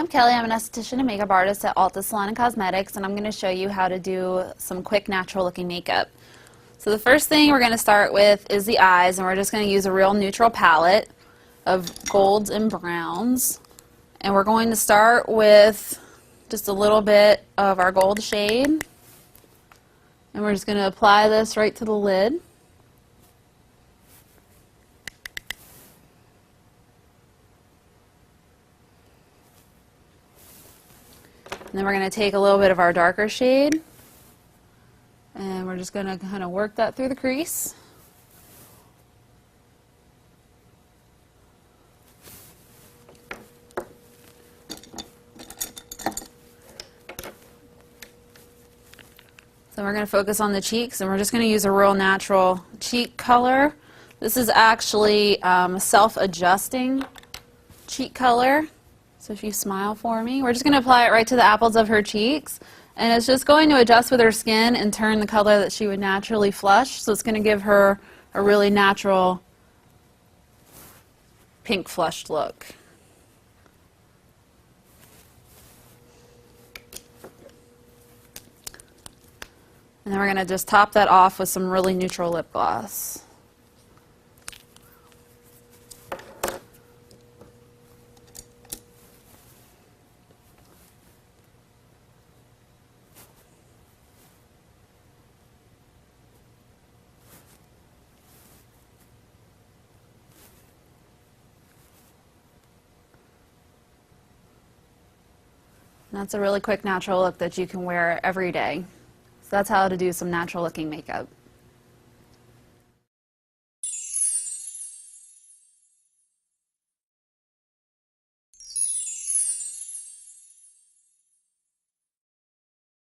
Kelly. I'm an esthetician and makeup artist at Alta Salon and Cosmetics, and I'm going to show you how to do some quick natural looking makeup. So the first thing we're going to start with is the eyes, and we're just going to use a real neutral palette of golds and browns. And we're going to start with just a little bit of our gold shade, and we're just going to apply this right to the lid. And then we're going to take a little bit of our darker shade, and we're just going to kind of work that through the crease. Then we're going to focus on the cheeks, and we're just going to use a real natural cheek color. This is actually a self-adjusting cheek color. So if you smile for me, we're just going to apply it right to the apples of her cheeks, and it's just going to adjust with her skin and turn the color that she would naturally flush. So it's going to give her a really natural pink flushed look. And then we're going to just top that off with some really neutral lip gloss. And that's a really quick natural look that you can wear every day. So that's how to do some natural looking makeup.